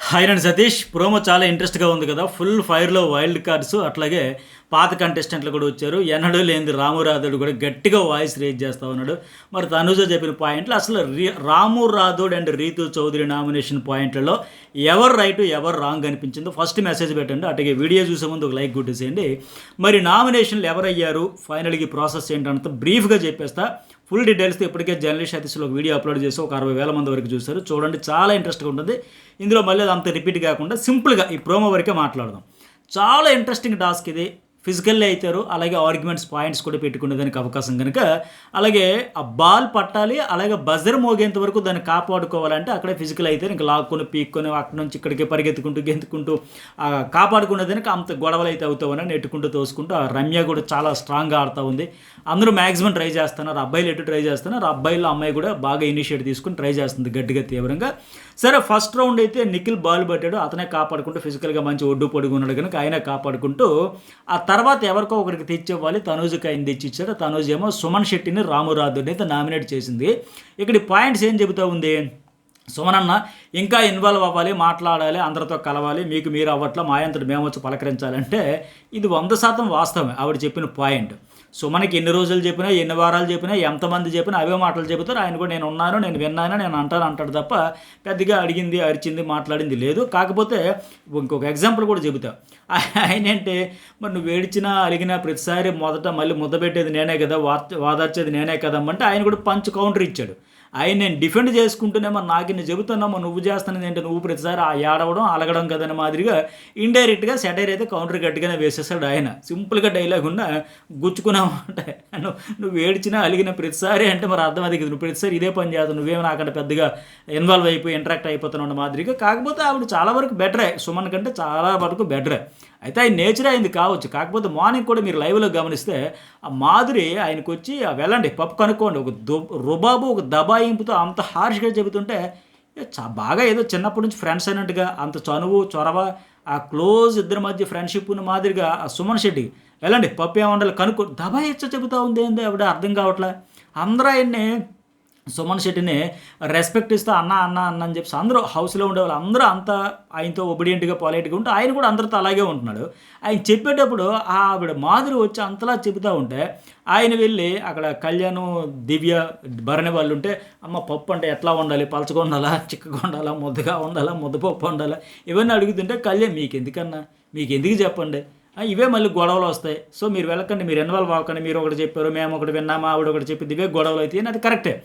Hi అండి Satish. Promo చాలా ఇంట్రెస్ట్‌గా ఉంది కదా! ఫుల్ ఫైర్‌లో వైల్డ్ కార్డ్స్ అట్లాగే పాత కంటెస్టెంట్లు కూడా వచ్చారు. ఎన్నడూ లేనిది రాము రాథోడ్ కూడా గట్టిగా వాయిస్ రైజ్ చేస్తా ఉన్నాడు. మరి తనూజ చెప్పిన పాయింట్లు అసలు రాము రాథోడ్ అండ్ రీతూ చౌదరి నామినేషన్ పాయింట్లలో ఎవరు రైట్, ఎవరు రాంగ్ అనిపించిందో ఫస్ట్ మెసేజ్ పెట్టండి. అట్లాగే వీడియో చూసే ముందు ఒక లైక్ కొట్టేసేయండి. మరి నామినేషన్లు ఎవరయ్యారు, ఫైనల్‌గా ప్రాసెస్ ఏంటంటే బ్రీఫ్‌గా చెప్పేస్తా. ఫుల్ డీటెయిల్స్తో ఇప్పటికే జర్నలిస్ట్ సతీష్లో ఒక వీడియో అప్లోడ్ చేసి ఒక 60,000 మంది వరకు చూశారు. చూడండి, చాలా ఇంట్రెస్ట్‌గా ఉంటుంది. ఇందులో మళ్ళీ అంత రిపీట్ కాకుండా సింపుల్గా ఈ ప్రోమో వరకే మాట్లాడదాం. చాలా ఇంట్రెస్టింగ్ టాస్క్ ఇది. ఫిజికల్లీ అవుతారు, అలాగే ఆర్గ్యుమెంట్స్ పాయింట్స్ కూడా పెట్టుకునేదానికి అవకాశం కనుక, అలాగే ఆ బాల్ పట్టాలి, అలాగే బజర్ మోగేంత వరకు దాన్ని కాపాడుకోవాలంటే అక్కడే ఫిజికల్ అయితే ఇంకా లాక్కొని పీక్కొని అక్కడి నుంచి ఇక్కడికి పరిగెత్తుకుంటూ గెంతుకుంటూ కాపాడుకునేదానికి అంత గొడవలు అయితే అవుతామని నెట్టుకుంటూ తోసుకుంటూ ఆ రమ్య కూడా చాలా స్ట్రాంగ్గా ఆడుతూ ఉంది. అందరూ మ్యాక్సిమం ట్రై చేస్తున్నారు, అబ్బాయిలు ఎటు ట్రై చేస్తున్నారు, అబ్బాయిలు అమ్మాయి కూడా బాగా ఇనిషియేట్ తీసుకుని ట్రై చేస్తుంది గట్టిగా తీవ్రంగా. సరే, ఫస్ట్ రౌండ్ అయితే నిఖిల్ బాల్ పట్టాడు, అతనే కాపాడుకుంటూ ఫిజికల్గా మంచి ఒడ్డు పొడుగు ఉన్నాడు కనుక ఆయన కాపాడుకుంటూ ఆ తర్వాత ఎవరికో ఒకరికి తెచ్చివ్వాలి. తనూజకి ఆయన తెచ్చిచ్చాడు. తనూజ్ ఏమో సుమన్ శెట్టిని రాము రాథోడ్ని అయితే నామినేట్ చేసింది. ఇక్కడ పాయింట్స్ ఏం చెబుతూ ఉంది, సుమన్ అన్న ఇంకా ఇన్వాల్వ్ అవ్వాలి, మాట్లాడాలి, అందరితో కలవాలి, మీకు మీరు అవ్వట్లో మా అంతటి మేము వచ్చి పలకరించాలంటే ఇది 100% వాస్తవమే ఆవిడ చెప్పిన పాయింట్. సుమన్కి ఎన్ని రోజులు చెప్పినా, ఎన్ని వారాలు చెప్పినా, ఎంతమంది చెప్పినా అవే మాటలు చెబుతారు. ఆయన కూడా నేను ఉన్నాను, నేను విన్నాను, నేను అంటాడు తప్ప పెద్దగా అడిగింది, అరిచింది, మాట్లాడింది లేదు. కాకపోతే ఇంకొక ఎగ్జాంపుల్ కూడా చెబుతా. ఆయన అంటే మరి నువ్వు ఏడిచినా అలిగినా ప్రతిసారి మొదట మళ్ళీ ముద్ద పెట్టేది నేనే కదా, వాదార్చేది నేనే కదమ్మంటే ఆయన కూడా పంచ్ కౌంటర్ ఇచ్చాడు. ఆయన నేను డిఫెండ్ చేసుకుంటూనేమో నాకు ఇన్ని చెబుతున్నామో నువ్వు చేస్తున్నది ఏంటంటే నువ్వు ప్రతిసారి ఏడవడం అలగడం కదని మాదిరిగా ఇండైరెక్ట్గా సెటైర్ అయితే కౌంటర్ గట్టిగానే వేసేస్తాడు ఆయన. సింపుల్గా డైలాగ్ ఉన్న గుచ్చుకున్నావు అంటే నువ్వు ఏడ్చినా అలిగిన ప్రతిసారి అంటే మరి అర్థం అది కదా, నువ్వు ప్రతిసారి ఇదే పని చేస్తావు, నువ్వేమో నాకంటే పెద్దగా ఇన్వాల్వ్ అయిపోయి ఇంటరాక్ట్ అయిపోతున్నావు మాదిరిగా. కాకపోతే ఆవిడ చాలా వరకు బెటరే, సుమన్ కంటే చాలా వరకు బెటరే. అయితే ఆయన నేచర్ అయింది కావచ్చు. కాకపోతే మార్నింగ్ కూడా మీరు లైవ్లో గమనిస్తే ఆ మాధురి ఆయనకు వచ్చి వెళ్ళండి పప్పు కనుక్కోండి ఒక రుబాబు ఒక దబాయింపుతో అంత హార్ష్గా చెబుతుంటే బాగా ఏదో చిన్నప్పటి నుంచి ఫ్రెండ్స్ అయినట్టుగా అంత చనువు చొరవ ఆ క్లోజ్ ఇద్దరి మధ్య ఫ్రెండ్షిప్ ఉన్న మాదిరిగా ఆ సుమన్ శెట్టి వెళ్ళండి పప్పు ఏమండాలి కనుక్కో దబాయిచ్చ చెబుతూ ఉంది ఏంది ఆవిడ అర్థం కావట్లే. అందరూ ఆయన్ని సుమన్ శెట్టిని రెస్పెక్ట్ ఇస్తూ అన్న అన్న అన్న అని చెప్పి అందరూ హౌస్లో ఉండేవాళ్ళు అందరూ అంతా ఆయనతో ఒబిడియంట్గా పొలైట్గా ఉంటే ఆయన కూడా అందరితో అలాగే ఉంటున్నాడు. ఆయన చెప్పేటప్పుడు ఆవిడ మాధురి వచ్చి అంతలా చెబుతూ ఉంటే ఆయన వెళ్ళి అక్కడ కళ్యాణ్ దివ్య భరణి వాళ్ళు ఉంటే అమ్మ పప్పు అంటే ఎట్లా ఉండాలి, పలచగా ఉండాలా, చిక్కగా ఉండాలా, ముద్దగా ఉండాలా, ముద్దపప్పు ఉండాలా, ఇవన్నీ అడుగుతుంటే కళ్యాణ్ మీకు ఎందుకన్నా, మీకు ఎందుకు చెప్పండి, ఇవే మళ్ళీ గొడవలు వస్తాయి, సో మీరు వెళ్ళకండి, మీరు ఇన్వాల్వ్ అవ్వకండి, మీరు ఒకటి చెప్పారు మేము ఒకటి విన్నామా ఆవిడ ఒకటి చెప్పి ఇవే గొడవలు అవుతాయి అని అది కరెక్టే.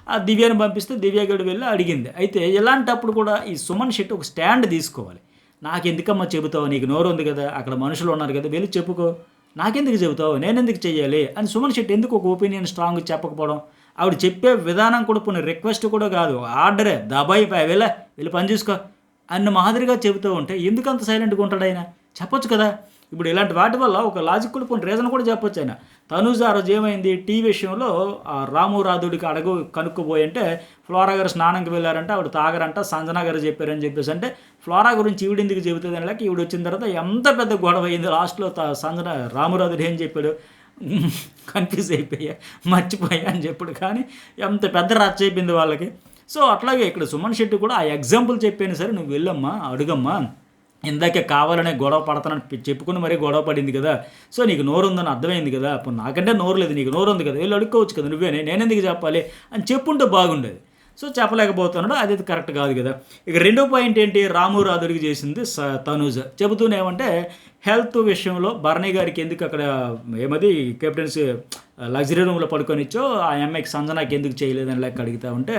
ఆ దివ్యను పంపిస్తే దివ్యగడు వెళ్ళి అడిగింది. అయితే ఇలాంటప్పుడు కూడా ఈ సుమన్ శెట్టి ఒక స్టాండ్ తీసుకోవాలి. నాకెందుకమ్మా చెబుతావు, నీకు నోరు ఉంది కదా, అక్కడ మనుషులు ఉన్నారు కదా, వెళ్ళి చెప్పుకో, నాకెందుకు చెబుతావు, నేనెందుకు చెయ్యాలి అని సుమన్ శెట్టి ఎందుకు ఒక ఒపీనియన్ స్ట్రాంగ్ చెప్పకపోవడం. ఆవిడ చెప్పే విధానం కూడా కొన్ని రిక్వెస్ట్ కూడా కాదు, ఆర్డరే, దబాయి వెళ్ళి పని చూసుకో అన్న మాదిరిగా చెబుతూ ఉంటే ఎందుకు అంత సైలెంట్గా ఉంటాడు ఆయన, చెప్పొచ్చు కదా. ఇప్పుడు ఇలాంటి వాటి వల్ల ఒక లాజిక్ కూడా కొన్ని రీజన్ కూడా చెప్పొచ్చు ఆయన. తనూజ ఆ రోజు ఏమైంది టీ విషయంలో రాము రాథోడికి కనుక్కోబోయి అంటే ఫ్లోరా గారు స్నానంకి వెళ్ళారంటే ఆవిడ తాగరంట, సంజనా గారు చెప్పారని చెప్పేసి అంటే ఫ్లోరా గురించి ఈవిడెందుకు చెబుతుంది అని లేక ఈవిడ వచ్చిన తర్వాత ఎంత పెద్ద గొడవ అయింది. లాస్ట్లో సంజన రామురాథోడు ఏం చెప్పాడు, కన్ఫ్యూజ్ అయిపోయా మర్చిపోయా అని చెప్పాడు. కానీ ఎంత పెద్ద రచ్చ అయిపోయింది వాళ్ళకి. సో అట్లాగే ఇక్కడ సుమన్ శెట్టి కూడా ఆ ఎగ్జాంపుల్ చెప్పాను సరే, నువ్వు వెళ్ళమ్మా అడుగమ్మా, ఇందాకే కావాలనే గొడవ పడతానని చెప్పుకుని మరీ గొడవ పడింది కదా, సో నీకు నోరు ఉందని అర్థమైంది కదా, అప్పుడు నాకంటే నోరు లేదు, నీకు నోరు ఉంది కదా, వెళ్ళి అడుక్కోవచ్చు కదా, నేనెందుకు చెప్పాలి అని చెప్పుంటే బాగుండేది. సో చెప్పలేకపోతున్నాడు, అది కరెక్ట్ కాదు కదా. ఇక రెండో పాయింట్ ఏంటి, రాము రాథోడ్కి చేసింది తనూజ చెబుతూనేమంటే హెల్త్ విషయంలో భరణి గారికి ఎందుకు అక్కడ ఏమది కెప్టెన్సీ లగ్జరీ రూమ్లో పడుకొనిచ్చో ఆ అమ్మాయికి సంజనాకి ఎందుకు చేయలేదని లెక్క అడుగుతా ఉంటే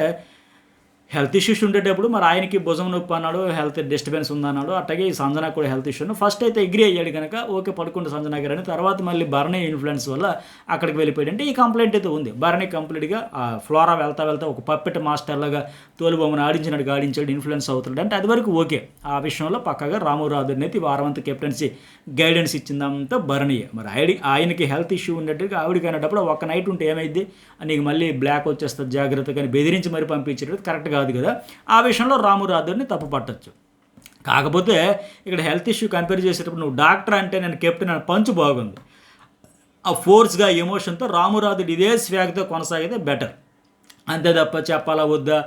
హెల్త్ ఇష్యూస్ ఉండేటప్పుడు మరి ఆయనకి భుజం నొప్పి అన్నాడు, హెల్త్ డిస్టర్బెన్స్ ఉందన్నాడు, అట్లాగే ఈ సంజన కూడా హెల్త్ ఇష్యూ ఫస్ట్ అయితే అగ్రీ అయ్యాడు కనుక ఓకే పడుకుంటే సంజన గారు అని. తర్వాత మళ్ళీ భరణి ఇన్ఫ్లుయెన్స్ వల్ల అక్కడికి వెళ్ళిపోయాడు. అంటే ఈ కంప్లైంట్ అయితే ఉంది. భరణి కంప్లీట్గా ఫ్లోరా వెళ్తా ఒక పప్పెట్ మాస్టర్ లాగా తోలుబొమ్మను ఆడించాడు, ఇన్ఫ్లుయెన్స్ అవుతున్నాడు అంటే అది వరకు ఓకే. ఆ విషయంలో పక్కగా రాము రాథోడ్ని అయితే వారమంతా కెప్టెన్సీ గైడెన్స్ ఇచ్చిందంతా భరణియే. మరి ఆయనకి హెల్త్ ఇష్యూ ఉండేట్టుగా ఆవిడకి అనేటప్పుడు ఒక నైట్ ఉంటే ఏమైంది, నీకు మళ్ళీ బ్లాక్ వచ్చేస్తుంది జాగ్రత్తగా బెదిరించి మరి పంపించేటప్పుడు కరెక్ట్ కాదు కదా. ఆ విషయంలో రాము రాథోడ్ని తప్పు పట్టచ్చు. కాకపోతే ఇక్కడ హెల్త్ ఇష్యూ కంపేర్ చేసేటప్పుడు నువ్వు డాక్టర్ అంటే నేను కెప్టెన్ అని పంచు బాగుంది. ఆ ఫోర్స్గా ఎమోషన్తో రాము రాథోడ్ ఇదే స్వాగ్తో కొనసాగితే బెటర్. అంతే తప్ప చెప్పాలా వద్దా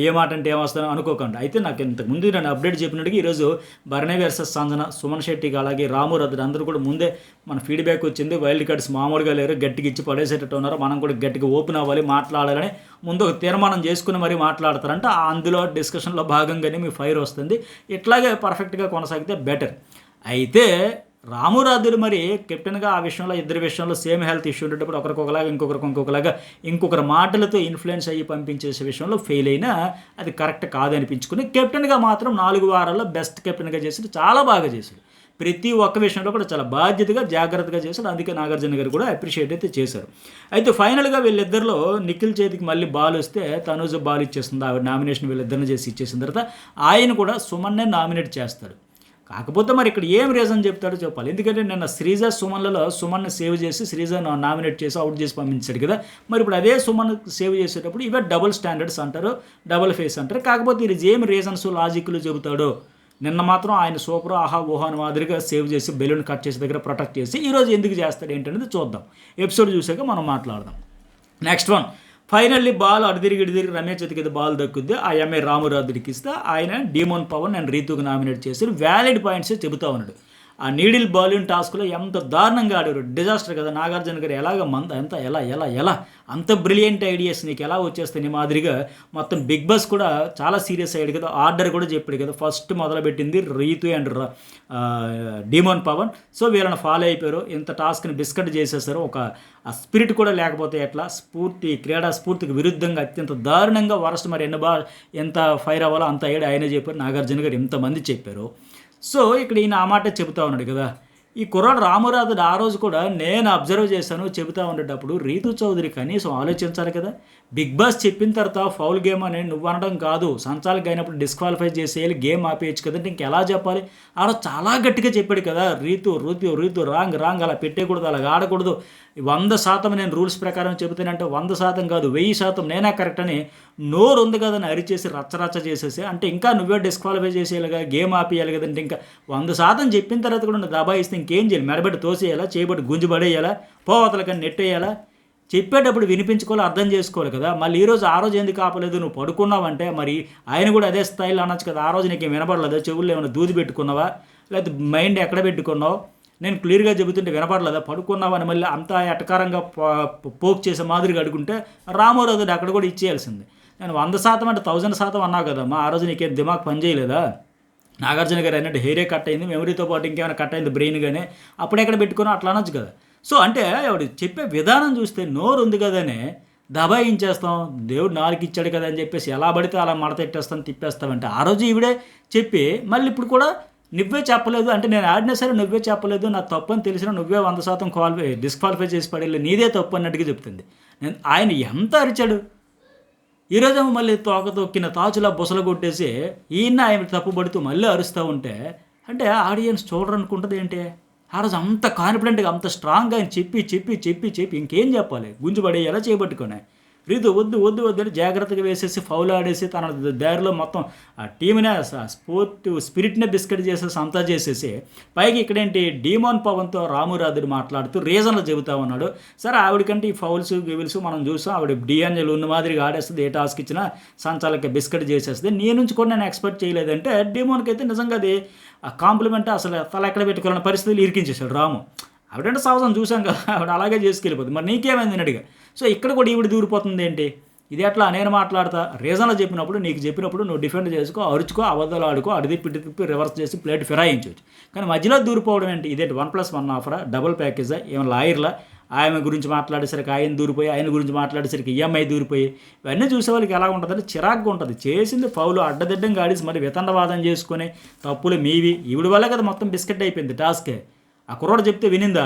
ఏ మాట అంటే ఏమొస్తానో అనుకోకండి. అయితే నాకు ఇంతకుముందు నేను అప్డేట్ చెప్పినట్టుగా ఈరోజు భరణి వర్సెస్ సంజన, సుమన్ శెట్టికి అలాగే రాము రద్దు అందరూ కూడా ముందే మన ఫీడ్బ్యాక్ వచ్చింది. వైల్డ్ కార్డ్స్ మామూలుగా లేరు, గట్టిగా ఇచ్చి పడేసేటట్టు ఉన్నారు, మనం కూడా గట్టిగా ఓపెన్ అవ్వాలి, మాట్లాడాలని ముందు ఒక తీర్మానం చేసుకుని మరీ మాట్లాడతారంటే అందులో డిస్కషన్లో భాగంగానే మీ ఫైర్ వస్తుంది. ఇట్లాగే పర్ఫెక్ట్గా కొనసాగితే బెటర్. అయితే రామురాదులు మరి కెప్టెన్గా ఆ విషయంలో ఇద్దరి విషయంలో సేమ్ హెల్త్ ఇష్యూ ఉండేటప్పుడు ఒకరికొకలాగా ఇంకొకరికి ఇంకొకరి మాటలతో ఇన్ఫ్లుయెన్స్ అయ్యి పంపించేసే విషయంలో ఫెయిల్ అయినా అది కరెక్ట్ కాదనిపించుకుని కెప్టెన్గా మాత్రం 4 వారాల్లో బెస్ట్ కెప్టెన్గా చేసి చాలా బాగా చేశాడు. ప్రతి ఒక్క విషయంలో కూడా చాలా బాధ్యతగా జాగ్రత్తగా చేశాడు. అందుకే నాగార్జున గారు కూడా అప్రిషియేట్ అయితే చేశారు. అయితే ఫైనల్గా వీళ్ళిద్దరిలో నిఖిల్ చేతికి మళ్ళీ బాల్ వస్తే తనూజ బాల్ ఇచ్చేస్తుంది. ఆవిడ నామినేషన్ వీళ్ళిద్దరిని చేసి ఇచ్చేసిన తర్వాత ఆయన కూడా సుమన్నే నామినేట్ చేస్తాడు. కాకపోతే మరి ఇక్కడ ఏం రీజన్ చెప్తాడో చెప్పాలి. ఎందుకంటే నిన్న శ్రీజ సుమన్లలో సుమన్ని సేవ్ చేసి శ్రీజను నామినేట్ చేసి అవుట్ చేసి పంపించాడు కదా. మరి ఇప్పుడు అదే సుమన్ సేవ్ చేసేటప్పుడు ఇవే డబుల్ స్టాండర్డ్స్ అంటారు, డబుల్ ఫేస్ అంటారు. కాకపోతే ఇది ఏం రీజన్స్ లాజిక్లు చెబుతాడో. నిన్న మాత్రం ఆయన సూపర్ ఆహా ఊహాన్ మాదిరిగా సేవ్ చేసి బెలూన్ కట్ చేసి దగ్గర ప్రొటెక్ట్ చేసి ఈరోజు ఎందుకు చేస్తాడు ఏంటనేది చూద్దాం. ఎపిసోడ్ చూసాక మనం మాట్లాడదాం. నెక్స్ట్ వన్, ఫైనల్లీ బాల్ అటు తిరిగి రమేష్ చేతికి బాల్ దక్కుద్ది. ఆ ఎంఏ రామురాదుడికి ఇస్తే ఆయన డీమోన్ పవన్ నేను రీతుకు నామినేట్ చేసి వ్యాలిడ్ పాయింట్స్ చెబుతా ఉన్నాడు. ఆ నీడిల్ బౌలింగ్ టాస్క్లో ఎంత దారుణంగా ఆడారు, డిజాస్టర్ కదా. నాగార్జున గారు ఎలాగ ఎంత ఎలా అంత బ్రిలియంట్ ఐడియాస్ నీకు ఎలా వచ్చేస్తాయి నీ మాదిరిగా. మొత్తం బిగ్ బాస్ కూడా చాలా సీరియస్ అయ్యాడు కదా, ఆర్డర్ కూడా చెప్పాడు కదా. ఫస్ట్ మొదలుపెట్టింది Ritu and demon Pavan. So వీళ్ళని ఫాలో అయిపోయారు, ఇంత టాస్క్ని బిస్కట్ చేసేసారు. ఒక స్పిరిట్ కూడా లేకపోతే ఎట్లా, క్రీడా స్ఫూర్తికి విరుద్ధంగా అత్యంత దారుణంగా వరస్ట్. మరి ఎంత ఫైర్ అవ్వాలో అంత అయ్యాడు ఆయనే చెప్పారు. నాగార్జున గారు ఎంతమంది చెప్పారు. సో ఇక్కడ ఈయన ఆ మాట చెబుతా ఉన్నాడు కదా. ఈ కుర్రాడు రామురాదుడు ఆ రోజు కూడా నేను అబ్జర్వ్ చేశాను చెబుతా ఉండేటప్పుడు రీతు చౌదరి కనీసం ఆలోచించాలి కదా. బిగ్ బాస్ చెప్పిన తర్వాత ఫౌల్ గేమ్ అని నువ్వు అనడం కాదు, సంచాలకి అయినప్పుడు డిస్క్వాలిఫై చేసేయాలి, గేమ్ ఆపేయచ్చు కదంటే ఇంకెలా చెప్పాలి. ఆ రోజు చాలా గట్టిగా చెప్పాడు కదా, రీతు రాంగ్ అలా పెట్టేయకూడదు, అలా ఆడకూడదు. 100% నేను రూల్స్ ప్రకారం చెబుతానంటే 100% కాదు 1000% నేనే కరెక్ట్ అని నోరు ఉంది కదని అరిచేసి రచ్చరచ్చ చేసేసి, అంటే ఇంకా నువ్వే డిస్క్వాలిఫై చేసేయాలిగా, గేమ్ ఆపేయాలి కదంటే ఇంకా 100% చెప్పిన తర్వాత కూడా దబాయిస్తే ఇంకేం చేయాలి, మెడబెట్టి తోసేయాలా, చేయబట్టి గుంజు పడేయాలా, పోవతలకని నెట్టేయాలా. చెప్పేటప్పుడు వినిపించుకోవాలి, అర్థం చేసుకోవాలి కదా. మళ్ళీ ఆ రోజు ఎందుకు ఆపలేదు, నువ్వు పడుకున్నావంటే మరి ఆయన కూడా అదే స్థాయిలో అనొచ్చు కదా. ఆ రోజు నీకు వినపడలేదా, చెవుల్లో ఏమైనా దూది పెట్టుకున్నావా, లేకపోతే మైండ్ ఎక్కడ పెట్టుకున్నావు, నేను క్లియర్గా చెబుతుంటే వినపడలేదా, పడుకున్నావని మళ్ళీ అంత ఎటకారంగా పోక్ చేసే మాదిరిగా అడుగుంటే రామోరాదుడు అక్కడ కూడా ఇచ్చేయాల్సింది. నేను 100% అంటే 1000% అన్నావు కదమ్మా, ఆ రోజు నీకేం దిమాగ్ పని చేయలేదా. నాగార్జున గారు అన్నట్టు హెయిరే కట్ అయింది, మెమరీతో పాటు ఇంకేమైనా కట్ అయింది బ్రెయిన్ కానీ, అప్పుడెక్కడ పెట్టుకున్నా అట్లా అనొచ్చు కదా. సో అంటే ఆవిడ చెప్పే విధానం చూస్తే నోరు ఉంది కదనే దబాయించేస్తాం, దేవుడు 4 ఇచ్చాడు కదా అని చెప్పేసి ఎలా పడితే అలా మడతెట్టేస్తాం తిప్పేస్తామంటే ఆ రోజు ఈవిడే చెప్పి మళ్ళీ ఇప్పుడు కూడా నువ్వే చెప్పలేదు అంటే నేను ఆడినా సరే నువ్వే చెప్పలేదు, నా తప్పు అని తెలిసినా నువ్వే 100% డిస్క్వాలిఫై చేసి పడేళ్ళు, నీదే తప్పు అన్నట్టుగా చెప్తుంది. ఆయన ఎంత అరిచాడు. ఈరోజేమో మళ్ళీ తోక తొక్కిన తాచులా బుసలు కొట్టేసి ఈయన ఆయన తప్పుపడుతూ మళ్ళీ అరుస్తూ ఉంటే అంటే ఆడియన్స్ చూడరనుకుంటుంది ఏంటి. ఆ రోజు అంత కాన్ఫిడెంట్గా అంత స్ట్రాంగ్గా ఆయన చెప్పి ఇంకేం చెప్పాలి, గుంజు పడేయాలా చేయబట్టుకునే. రీతు వద్దు అని జాగ్రత్తగా వేసేసి ఫౌల్ ఆడేసి తన దారిలో మొత్తం ఆ టీమ్నే స్పిరిట్నే బిస్కెట్ చేసేసి అంతా చేసేసి పైకి ఇక్కడేంటి డీమోన్ పవన్తో రామురాదుడు మాట్లాడుతూ రీజన్లు చెబుతా ఉన్నాడు. సరే ఆవిడకంటే ఈ ఫౌల్స్ గివిల్స్ మనం చూసాం, ఆవిడ డిఎన్ఏలు ఉన్న మాదిరిగా ఆడేస్తుంది, ఏ టాస్క్ ఇచ్చినా సంచాలకి బిస్కెట్ చేసేస్తుంది. నీ నుంచి కూడా నేను ఎక్స్పెక్ట్ చేయలేదంటే డీమోన్కి అయితే నిజంగా అది కాంప్లిమెంట్ అసలు తల ఎక్కడ పెట్టుకోవాలన్న పరిస్థితులు ఇరికించేశాడు రాము. ఆవిడంటే సవసం చూసాం కదా, ఆవిడ అలాగే చేసుకెళ్ళిపోతుంది. మరి నీకేమైంది అడిగా. సో ఇక్కడ కూడా ఈవిడ దూరిపోతుంది ఏంటి, ఇది ఎట్లా నేను మాట్లాడతా, రీజన్లో చెప్పినప్పుడు నీకు చెప్పినప్పుడు నువ్వు డిఫెండ్ చేసుకో, అరుచుకో, అబద్ధాలు ఆడుకో, తిప్పి రివర్స్ చేసి ప్లేట్ ఫిరాయించవచ్చు. కానీ మధ్యలో దూరిపోవడం ఏంటి, ఇదేంటి 1+1 ఆఫరా, డబుల్ ప్యాకేజా, ఏమైనా లాయర్లా, ఆయన గురించి మాట్లాడేసరికి ఆయన దూరిపోయి, ఆయన గురించి మాట్లాడేసరికి ఈఎంఐ దూరిపోయి, ఇవన్నీ చూసే వాళ్ళకి ఎలా ఉంటుందంటే చిరాగ్గా ఉంటుంది. చేసింది ఫౌలు అడ్డదిడ్డంగా ఆడేసి మరి వితండవాదం చేసుకొని తప్పులు మీవి, ఈవిడ వల్ల కదా మొత్తం బిస్కెట్ అయిపోయింది టాస్కే. ఆ కుర్రాడు చెప్తే వినిందా,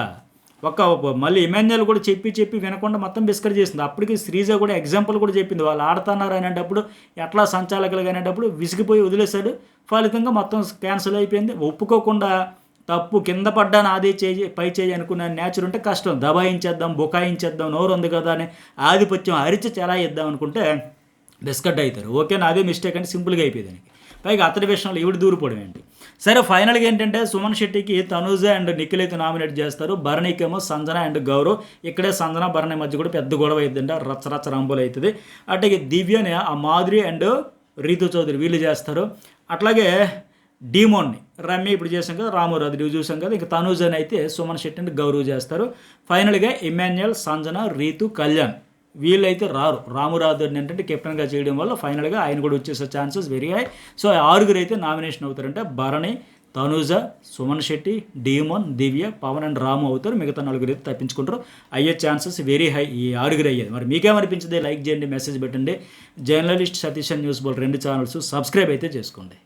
మళ్ళీ ఇమాన్యుయల్ కూడా చెప్పి వినకుండా మొత్తం బిస్కెట్ చేసింది. అప్పటికి శ్రీజ కూడా ఎగ్జాంపుల్ కూడా చెప్పింది, వాళ్ళు ఆడుతున్నారు అనేటప్పుడు ఎట్లా సంచాలకులు అనేటప్పుడు విసిగిపోయి వదిలేశాడు, ఫలితంగా మొత్తం క్యాన్సిల్ అయిపోయింది. ఒప్పుకోకుండా తప్పు కింద పడ్డా నాదే పై చేయి అనుకున్న నేచర్ ఉంటే కష్టం, దబాయించేద్దాం, బుకాయించేద్దాం, నోరు ఉంది కదా అని ఆధిపత్యం అరిచి చెలా ఇద్దాం అనుకుంటే బిస్కెట్ అవుతారు. ఓకే నాదే మిస్టేక్ అంటే సింపుల్గా అయిపోయేదానికి. పైగా అతడి విషయంలో ఈవిడ దూరిపోవడం ఏంటి. సరే ఫైనల్గా ఏంటంటే సుమన్ శెట్టికి తనూజ అండ్ నిఖిల్ అయితే నామినేట్ చేస్తారు. భరణికేమో సంజన అండ్ గౌరవ్. ఇక్కడే సంజన భరణి మధ్య కూడా పెద్ద గొడవ అవుతుందంటే రచ్చ రంబోలు అవుతుంది. అట్లాగే దివ్యని ఆ మాధురి అండ్ రీతు చౌదరి వీళ్ళు చేస్తారు. అట్లాగే డీమోన్ని రమ్య ఇప్పుడు చేసాం కదా, రామూరాధు ఇవి చూసాం కదా. ఇక తనూజని అయితే సుమన్ శెట్టి అండ్ గౌరవ్ చేస్తారు. ఫైనల్గా ఇమాన్యుయల్, సంజన, రీతు, కళ్యాణ్ వీళ్ళైతే రారు. రామూరాధు ఏంటంటే కెప్టెన్గా చేయడం వల్ల ఫైనల్గా ఆయన కూడా వచ్చేసే ఛాన్సెస్ వెరీ హై. సో 6 అయితే నామినేషన్ అవుతారంటే భరణి, తనూజ, సుమన్ శెట్టి, డీమోన్, దివ్య, పవన్ అండ్ రాము అవుతారు. మిగతా 4 అయితే తప్పించుకుంటారు. అయ్యే ఛాన్సెస్ వెరీ హై ఈ 6 అయ్యేది. మరి మీకేమనిపించింది? లైక్ చేయండి, మెసేజ్ పెట్టండి. జర్నలిస్ట్ సతీష్ న్యూస్ బోల్ 2 ఛానల్స్ సబ్స్క్రైబ్ అయితే చేసుకోండి.